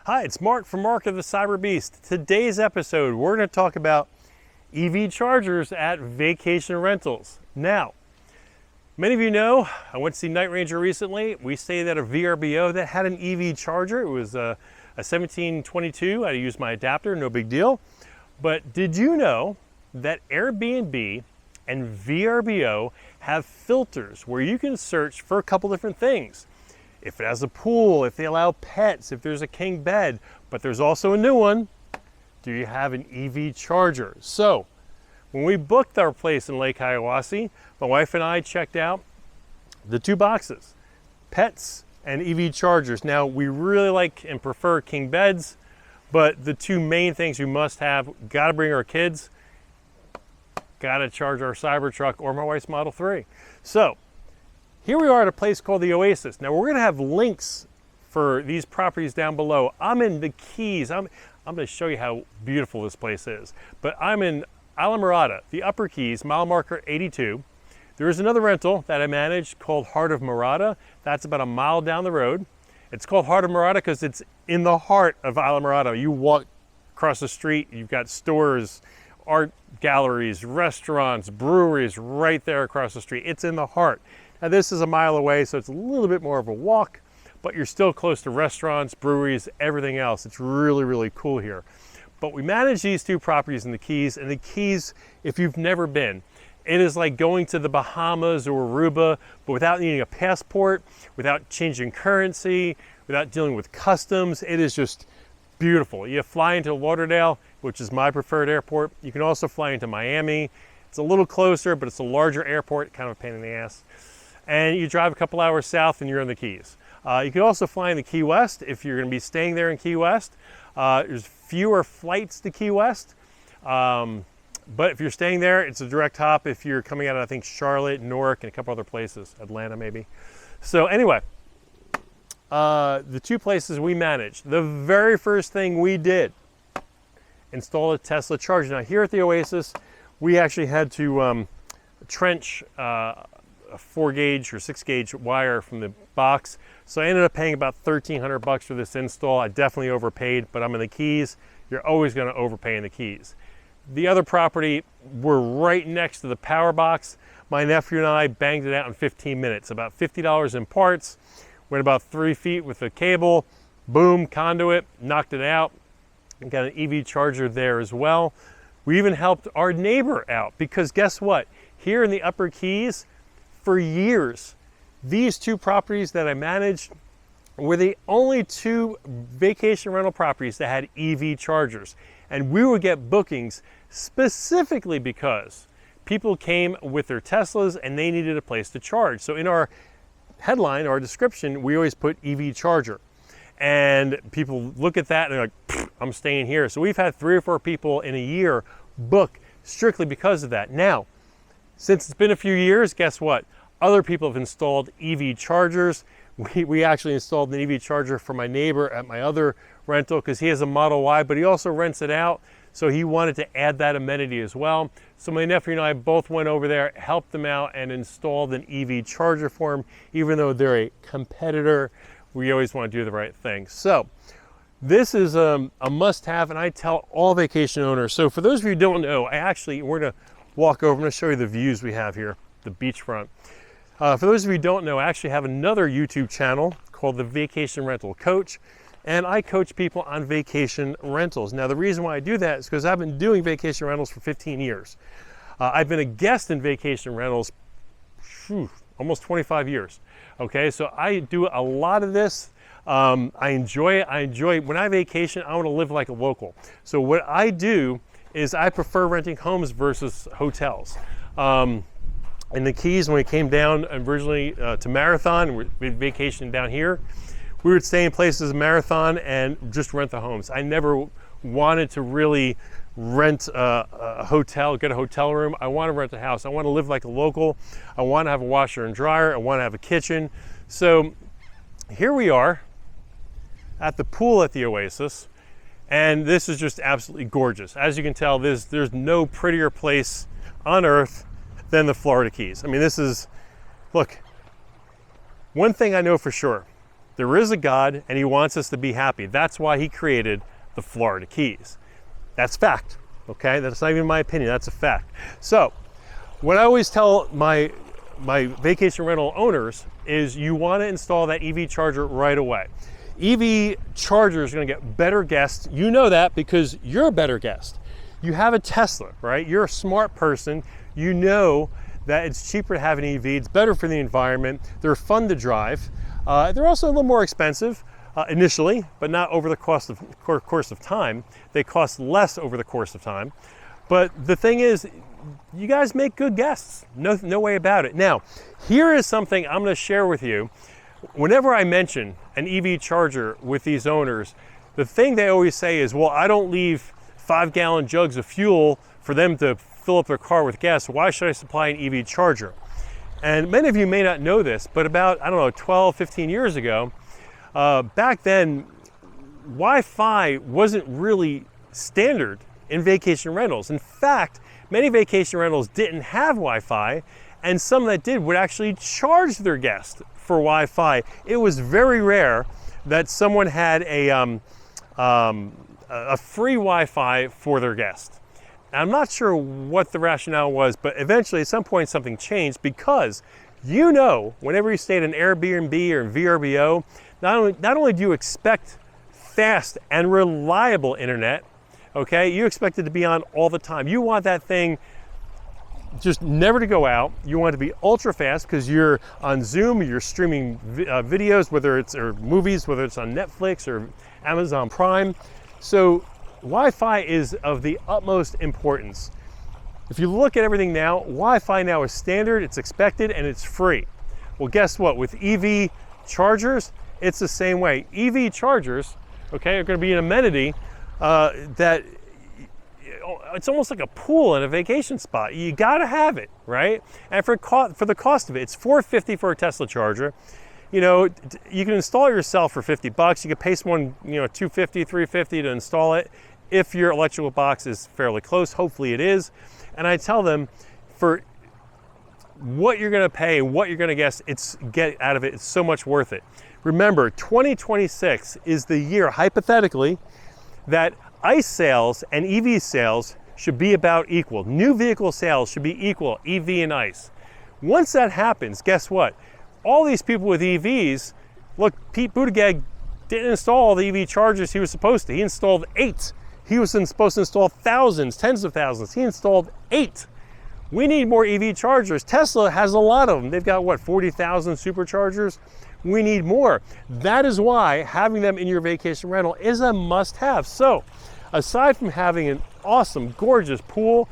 Hi, it's Mark from Mark of the Cyberbeast. Today's episode, we're going to talk about EV chargers at vacation rentals. Now, many of you know, I went to see Night Ranger recently. We stayed at a VRBO that had an EV charger. It was a 1722. I had to use my adapter, no big deal. But did you know that Airbnb and VRBO have filters where you can search for a couple different things? If it has a pool, if they allow pets, if there's a king bed, but there's also a new one, do you have an EV charger? So when we booked our place in Lake Hiawassee, my wife and I checked out the two boxes, pets and EV chargers. Now we really like and prefer king beds, but the two main things we must have, gotta bring our kids, gotta charge our Cybertruck or my wife's Model 3. So here we are at a place called the Oasis. Now we're going to have links for these properties down below. I'm in the Keys. I'm going to show you how beautiful this place is. But I'm in Islamorada, the Upper Keys, mile marker 82. There is another rental that I manage called Heart of Murata. That's about a mile down the road. It's called Heart of Murata because it's in the heart of Islamorada. You walk across the street, you've got stores, art galleries, restaurants, breweries right there across the street. It's in the heart. Now this is a mile away, so it's a little bit more of a walk, but you're still close to restaurants, breweries, everything else. It's really, really cool here. But we manage these two properties in the Keys, and the Keys, if you've never been, it is like going to the Bahamas or Aruba, but without needing a passport, without changing currency, without dealing with customs. It is just beautiful. You fly into Lauderdale, which is my preferred airport. You can also fly into Miami. It's a little closer, but it's a larger airport, kind of a pain in the ass. And you drive a couple hours south and you're in the Keys. You can also fly in the Key West if you're going to be staying there in Key West. There's fewer flights to Key West, but if you're staying there, it's a direct hop if you're coming out of, I think, Charlotte, Newark, and a couple other places, Atlanta maybe. So anyway, the two places we managed, the very first thing we did, install a Tesla charger. Now here at the Oasis, we actually had to trench a 4-gauge or 6-gauge wire from the box. So I ended up paying about $1,300 for this install. I definitely overpaid, but I'm in the Keys. You're always going to overpay in the Keys. The other property, we're right next to the power box. My nephew and I banged it out in 15 minutes, about $50 in parts. Went about 3 feet with the cable, boom, conduit, knocked it out. Got an EV charger there as well. We even helped our neighbor out because guess what? Here in the Upper Keys, for years, these two properties that I managed were the only two vacation rental properties that had EV chargers. And we would get bookings specifically because people came with their Teslas and they needed a place to charge. So in our headline, our description, we always put EV charger. And people look at that and they're like, I'm staying here. So we've had 3 or 4 people in a year book strictly because of that. Now, since it's been a few years, guess what? Other people have installed EV chargers. We actually installed an EV charger for my neighbor at my other rental because he has a Model Y, but he also rents it out. So he wanted to add that amenity as well. So my nephew and I both went over there, helped them out, and installed an EV charger for him. Even though they're a competitor, we always want to do the right thing. So this is a must-have, and I tell all vacation owners. So for those of you who don't know, we're going to walk over. I'm going to show you the views we have here, the beachfront. For those of you who don't know, I actually have another YouTube channel called The Vacation Rental Coach, and I coach people on vacation rentals. Now, the reason why I do that is because I've been doing vacation rentals for 15 years. I've been a guest in vacation rentals almost 25 years. Okay, so I do a lot of this. I enjoy it. When I vacation, I want to live like a local. So what I do is I prefer renting homes versus hotels. In the Keys, when we came down originally to Marathon, we vacationed down here, we would stay in places Marathon and just rent the homes. I never wanted to really rent a hotel, get a hotel room. I want to rent a house. I want to live like a local. I want to have a washer and dryer. I want to have a kitchen. So here we are at the pool at the Oasis, and this is just absolutely gorgeous. As you can tell, there's no prettier place on earth than the Florida Keys. I mean, this is, look, one thing I know for sure, There is a God, and he wants us to be happy. That's why he created the Florida Keys. That's fact, okay? That's not even my opinion, that's a fact. So, what I always tell my vacation rental owners is you want to install that EV charger right away. EV charger is going to get better guests. You know that because you're a better guest. You have a Tesla, right? You're a smart person. You know that it's cheaper to have an EV. It's better for the environment. They're fun to drive. They're also a little more expensive initially, but not over the course of time. They cost less over the course of time. But the thing is, you guys make good guests. No way about it. Now, here is something I'm going to share with you. Whenever I mention an EV charger with these owners, the thing they always say is, well, I don't leave 5-gallon jugs of fuel for them to fill up their car with gas. Why should I supply an EV charger? And many of you may not know this, but about, 12, 15 years ago, back then, Wi-Fi wasn't really standard in vacation rentals. In fact, many vacation rentals didn't have Wi-Fi, and some that did would actually charge their guests for Wi-Fi. It was very rare that someone had a free Wi-Fi for their guests. I'm not sure what the rationale was, but eventually at some point something changed because whenever you stay at an Airbnb or VRBO, not only do you expect fast and reliable internet, okay, you expect it to be on all the time. You want that thing just never to go out. You want it to be ultra fast because you're on Zoom, you're streaming videos, or movies, whether it's on Netflix or Amazon Prime. So Wi-Fi is of the utmost importance. If you look at everything now, Wi-Fi now is standard, it's expected, and it's free. Well, guess what? With EV chargers, it's the same way. EV chargers, okay, are going to be an amenity that it's almost like a pool in a vacation spot. You got to have it, right? And for the cost of it, it's $450 for a Tesla charger. You can install it yourself for $50. You can pay someone, $250, $350 to install it if your electrical box is fairly close. Hopefully it is. And I tell them, for what you're going to pay and what you're going to get out of it, it's so much worth it. Remember, 2026 is the year, hypothetically, that ICE sales and EV sales should be about equal. New vehicle sales should be equal, EV and ICE. Once that happens, guess what? All these people with EVs, look, Pete Buttigieg didn't install all the EV chargers he was supposed to. He installed 8. He was supposed to install thousands, tens of thousands. He installed 8. We need more EV chargers. Tesla has a lot of them. They've got, 40,000 superchargers? We need more. That is why having them in your vacation rental is a must-have. So, aside from having an awesome, gorgeous pool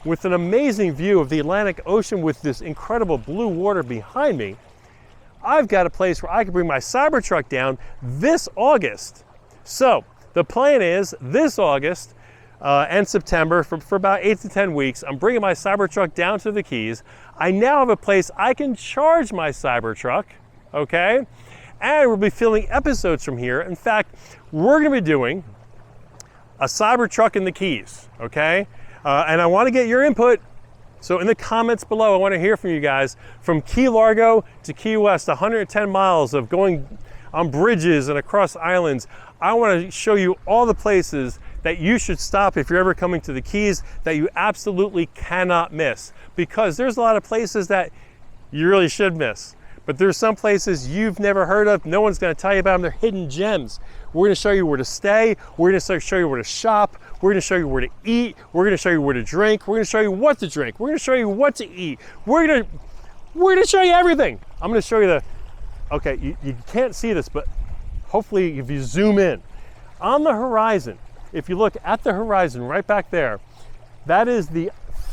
with an amazing view of the Atlantic Ocean with this incredible blue water behind me, I've got a place where I can bring my Cybertruck down this August. So, the plan is this August and September for about 8 to 10 weeks, I'm bringing my Cybertruck down to the Keys. I now have a place I can charge my Cybertruck, okay? And we'll be filming episodes from here. In fact, we're gonna be doing a Cybertruck in the Keys, okay? And I wanna get your input. So in the comments below, I wanna hear from you guys. From Key Largo to Key West, 110 miles of going on bridges and across islands. I wanna show you all the places that you should stop if you're ever coming to the Keys that you absolutely cannot miss. Because there's a lot of places that you really should miss. But there's some places you've never heard of, no one's gonna tell you about them, they're hidden gems. We're gonna show you where to stay, we're gonna show you where to shop, we're gonna show you where to eat, we're gonna show you where to drink, we're gonna show you what to drink, we're gonna show you what to eat, we're gonna show you everything. I'm gonna show you okay, you can't see this, but hopefully if you zoom in, on the horizon, if you look at the horizon right back there, that is the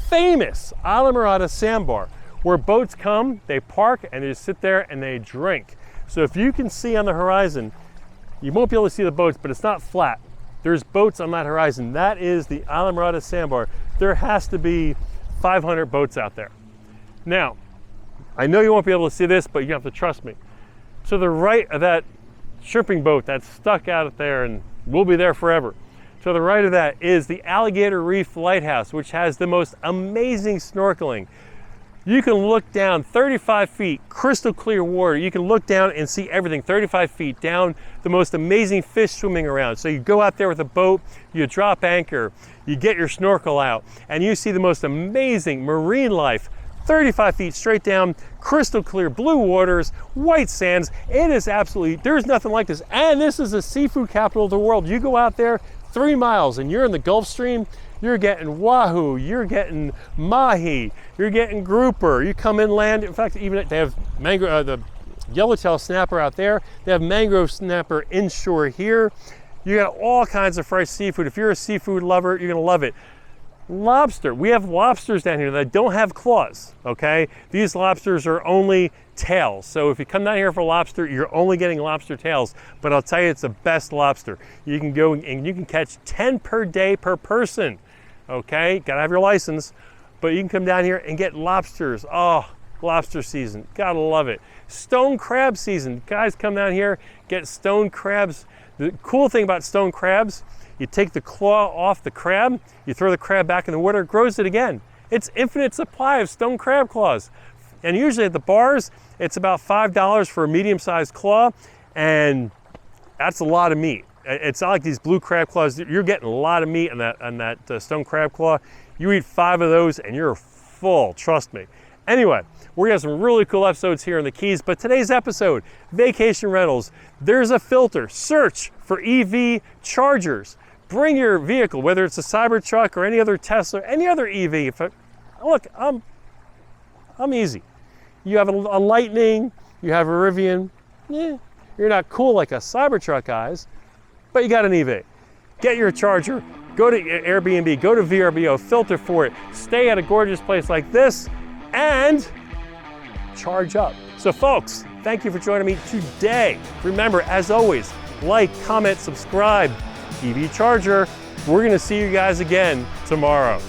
famous Islamorada sandbar, where boats come, they park, and they just sit there and they drink. So if you can see on the horizon, you won't be able to see the boats, but it's not flat. There's boats on that horizon. That is the Islamorada sandbar. There has to be 500 boats out there. Now, I know you won't be able to see this, but you have to trust me. To the right of that shrimping boat that's stuck out there and will be there forever, to the right of that is the Alligator Reef Lighthouse, which has the most amazing snorkeling. You can look down 35 feet, crystal clear water. You can look down and see everything 35 feet down, the most amazing fish swimming around. So you go out there with a boat, you drop anchor, you get your snorkel out, and you see the most amazing marine life 35 feet straight down, crystal clear blue waters, white sands. It is absolutely, there's nothing like this. And this is the seafood capital of the world. You go out there 3 miles and you're in the Gulf Stream, you're getting wahoo, you're getting mahi, you're getting grouper. You come inland, in fact, even they have mangrove, the yellowtail snapper out there. They have mangrove snapper inshore here. You got all kinds of fresh seafood. If you're a seafood lover, you're gonna love it. Lobster, we have lobsters down here that don't have claws, okay? These lobsters are only tails. So if you come down here for lobster, you're only getting lobster tails, but I'll tell you, it's the best lobster. You can go and you can catch 10 per day per person, okay? Gotta have your license, but you can come down here and get lobsters. Oh, lobster season, gotta love it. Stone crab season, guys come down here, get stone crabs. The cool thing about stone crabs, you take the claw off the crab, you throw the crab back in the water, it grows it again. It's infinite supply of stone crab claws. And usually at the bars, it's about $5 for a medium-sized claw, and that's a lot of meat. It's not like these blue crab claws. You're getting a lot of meat on that stone crab claw. You eat 5 of those and you're full, trust me. Anyway, we're gonna have some really cool episodes here in the Keys, but today's episode, vacation rentals, there's a filter. Search for EV chargers. Bring your vehicle, whether it's a Cybertruck or any other Tesla, any other EV. Look, I'm easy. You have a Lightning, you have a Rivian. Yeah, you're not cool like a Cybertruck guys, but you got an EV. Get your charger, go to Airbnb, go to VRBO, filter for it, stay at a gorgeous place like this, and charge up. So folks, thank you for joining me today. Remember, as always, like, comment, subscribe, EV Charger. We're gonna see you guys again tomorrow.